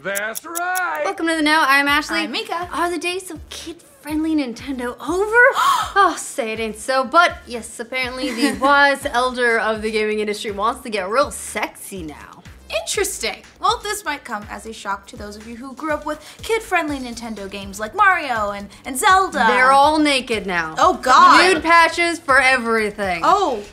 That's right. Welcome to the Know. I'm Ashley. I'm Mica. Are the days of kid-friendly Nintendo over? Oh, say it ain't so. But yes, apparently the wise elder of the gaming industry wants to get real sexy now. Interesting. Well, this might come as a shock to those of you who grew up with kid-friendly Nintendo games like Mario and Zelda. They're all naked now. Oh, God. Nude patches for everything. Oh,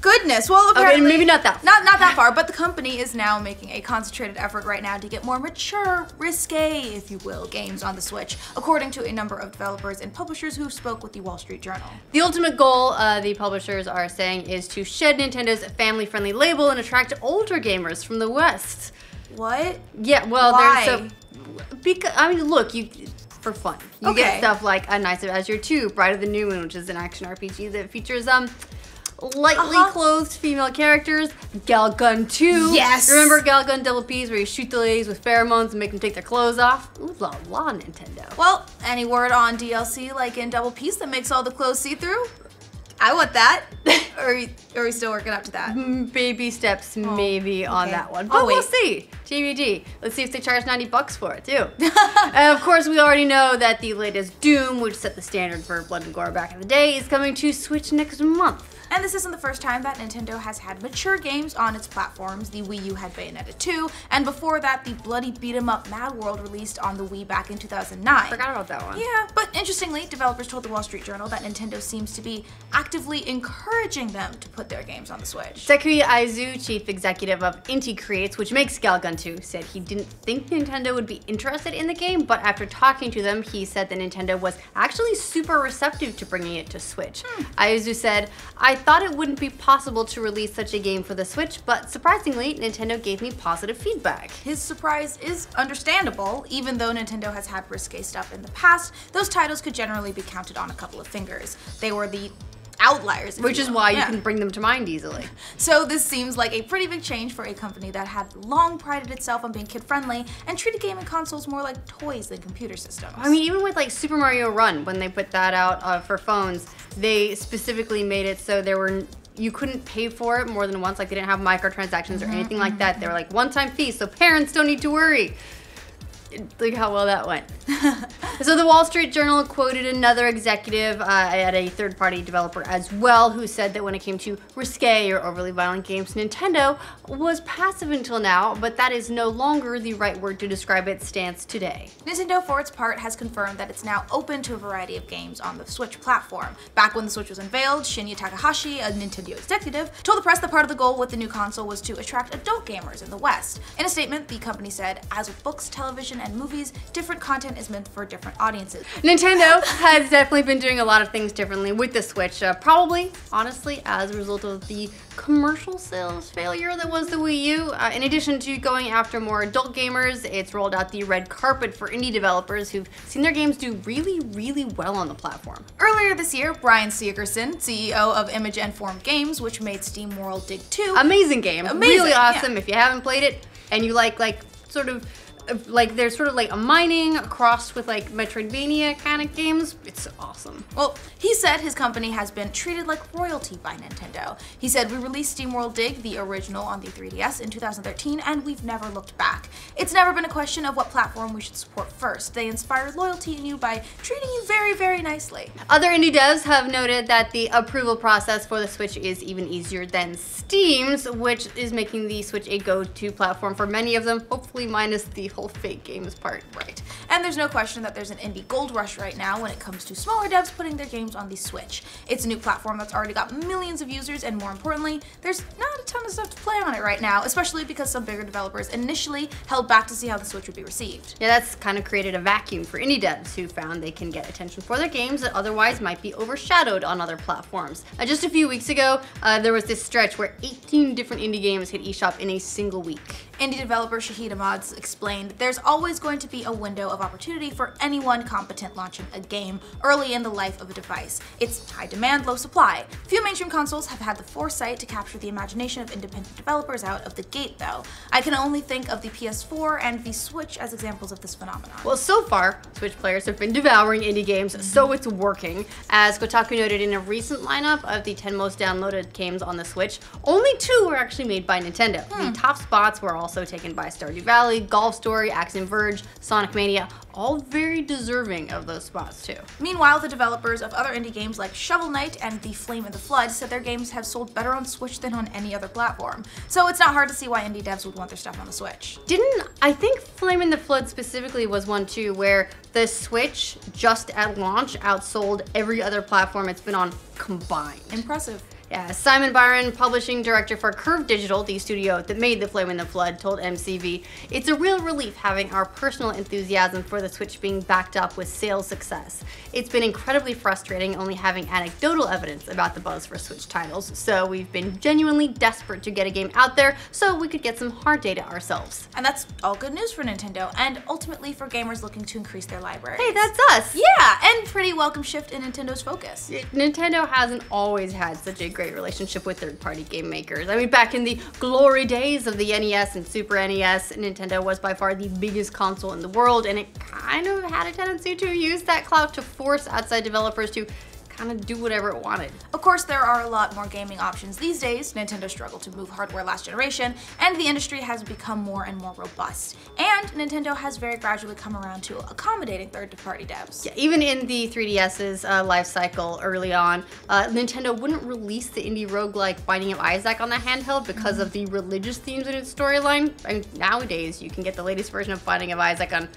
goodness. Well, apparently... Okay, maybe not that far. Not that far, but the company is now making a concentrated effort right now to get more mature, risque, if you will, games on the Switch, according to a number of developers and publishers who spoke with the Wall Street Journal. The ultimate goal, the publishers are saying, is to shed Nintendo's family-friendly label and attract older gamers from the West. What? Yeah, well, Why? there's because I mean, look, for fun, you get stuff like A Knights of Azure 2, Bride of the New Moon, which is an action RPG that features lightly clothed female characters. Galgun 2. Yes. Remember Galgun Double P's where you shoot the ladies with pheromones and make them take their clothes off? Ooh la la, Nintendo. Well, any word on DLC like in Double Peace that makes all the clothes see-through? I want that. Or are we still working up to that? Baby steps maybe on that one. But we'll see. TBD. Let's see if they charge 90 bucks for it too. And of course, we already know that the latest Doom, which set the standard for blood and gore back in the day, is coming to Switch next month. And this isn't the first time that Nintendo has had mature games on its platforms. The Wii U had Bayonetta 2, and before that, the bloody beat-em-up Mad World released on the Wii back in 2009. Forgot about that one. Yeah, but interestingly, developers told the Wall Street Journal that Nintendo seems to be actively encouraging them to put their games on the Switch. Takuya Aizu, chief executive of Inti Creates, which makes Galgun 2, said he didn't think Nintendo would be interested in the game, but after talking to them, he said that Nintendo was actually super receptive to bringing it to Switch. Aizu said, "I thought it wouldn't be possible to release such a game for the Switch, but surprisingly, Nintendo gave me positive feedback." His surprise is understandable. Even though Nintendo has had risque stuff in the past, those titles could generally be counted on a couple of fingers. They were the outliers. Which is why you can bring them to mind easily. So this seems like a pretty big change for a company that had long prided itself on being kid-friendly and treated gaming consoles more like toys than computer systems. I mean, even with like Super Mario Run, when they put that out for phones, they specifically made it so you couldn't pay for it more than once. Like they didn't have microtransactions or anything like that. They were like one-time fees, so parents don't need to worry. Look how well that went. So the Wall Street Journal quoted another executive at a third-party developer as well, who said that when it came to risque or overly violent games, Nintendo was passive until now, but that is no longer the right word to describe its stance today. Nintendo, for its part, has confirmed that it's now open to a variety of games on the Switch platform. Back when the Switch was unveiled, Shinya Takahashi, a Nintendo executive, told the press that part of the goal with the new console was to attract adult gamers in the West. In a statement, the company said, "As with books, television, and movies, different content is meant for different audiences." Nintendo has definitely been doing a lot of things differently with the Switch, probably, honestly, as a result of the commercial sales failure that was the Wii U. In addition to going after more adult gamers, it's rolled out the red carpet for indie developers who've seen their games do really, really well on the platform. Earlier this year, Brian Segerson, CEO of Image and Form Games, which made Steam World Dig 2. Amazing game. Amazing, really awesome. yeah. If you haven't played it and you like sort of like there's sort of like a mining crossed with like Metroidvania kind of games. It's awesome. Well, he said his company has been treated like royalty by Nintendo. He said, "We released SteamWorld Dig, the original on the 3DS in 2013, and we've never looked back. It's never been a question of what platform we should support first. They inspired loyalty in you by treating you very, very nicely." Other indie devs have noted that the approval process for the Switch is even easier than Steam's, which is making the Switch a go-to platform for many of them, hopefully minus the whole fake games part. Right. And there's no question that there's an indie gold rush right now when it comes to smaller devs putting their games on the Switch. It's a new platform that's already got millions of users, and more importantly, there's not a ton of stuff to play on it right now, especially because some bigger developers initially held back to see how the Switch would be received. Yeah, that's kind of created a vacuum for indie devs who found they can get attention for their games that otherwise might be overshadowed on other platforms. Just a few weeks ago, there was this stretch where 18 different indie games hit eShop in a single week. Indie developer Shahida Mods explained, "There's always going to be a window of opportunity for anyone competent launching a game early in the life of a device. It's high demand, low supply. Few mainstream consoles have had the foresight to capture the imagination of independent developers out of the gate, though. I can only think of the PS4 and the Switch as examples of this phenomenon." Well, so far, Switch players have been devouring indie games, so it's working. As Kotaku noted in a recent lineup of the 10 most downloaded games on the Switch, only 2 were actually made by Nintendo. The top spots were all also taken by Stardew Valley, Golf Story, Axiom Verge, Sonic Mania, all very deserving of those spots too. Meanwhile, the developers of other indie games like Shovel Knight and The Flame of the Flood said their games have sold better on Switch than on any other platform. So it's not hard to see why indie devs would want their stuff on the Switch. I think Flame in the Flood specifically was one too where the Switch just at launch outsold every other platform it's been on combined. Impressive. Yeah, Simon Byron, publishing director for Curve Digital, the studio that made The Flame in the Flood, told MCV, "It's a real relief having our personal enthusiasm for the Switch being backed up with sales success. It's been incredibly frustrating only having anecdotal evidence about the buzz for Switch titles, so we've been genuinely desperate to get a game out there so we could get some hard data ourselves." And that's all good news for Nintendo, and ultimately for gamers looking to increase their library. Hey, that's us! Yeah, and pretty welcome shift in Nintendo's focus. Nintendo hasn't always had such a great relationship with third-party game makers. I mean, back in the glory days of the NES and Super NES, Nintendo was by far the biggest console in the world, and it kind of had a tendency to use that clout to force outside developers to kind of do whatever it wanted. Of course, there are a lot more gaming options these days. Nintendo struggled to move hardware last generation, and the industry has become more and more robust. And Nintendo has very gradually come around to accommodating third-party devs. Yeah, even in the 3DS's life cycle early on, Nintendo wouldn't release the indie roguelike Binding of Isaac on the handheld because of the religious themes in its storyline. I mean, nowadays, you can get the latest version of Binding of Isaac on,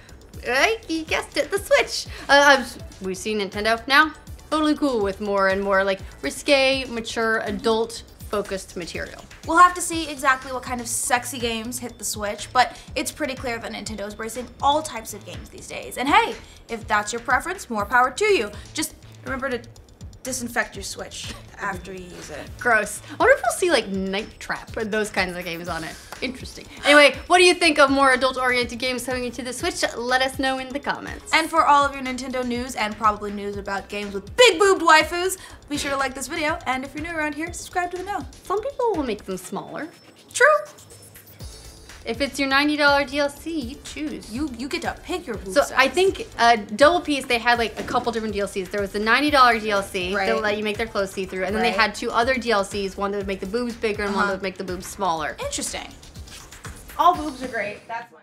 you guessed it, the Switch. We've seen Nintendo now totally cool with more and more like risque, mature, adult-focused material. We'll have to see exactly what kind of sexy games hit the Switch, but it's pretty clear that Nintendo is embracing all types of games these days. And hey, if that's your preference, more power to you. Just remember to disinfect your Switch after you use it. Gross. I wonder if we'll see like Night Trap and those kinds of games on it. Interesting. Anyway, what do you think of more adult-oriented games coming into the Switch? Let us know in the comments. And for all of your Nintendo news and probably news about games with big-boobed waifus, be sure to like this video, and if you're new around here, subscribe to the know. Some people will make them smaller. True. If it's your $90 DLC, you choose. You get to pick your boob So size. I think Double Piece, they had like a couple different DLCs. There was the $90 DLC that would let you make their clothes see-through, and then they had two other DLCs, one that would make the boobs bigger and one that would make the boobs smaller. Interesting. All boobs are great. That's one.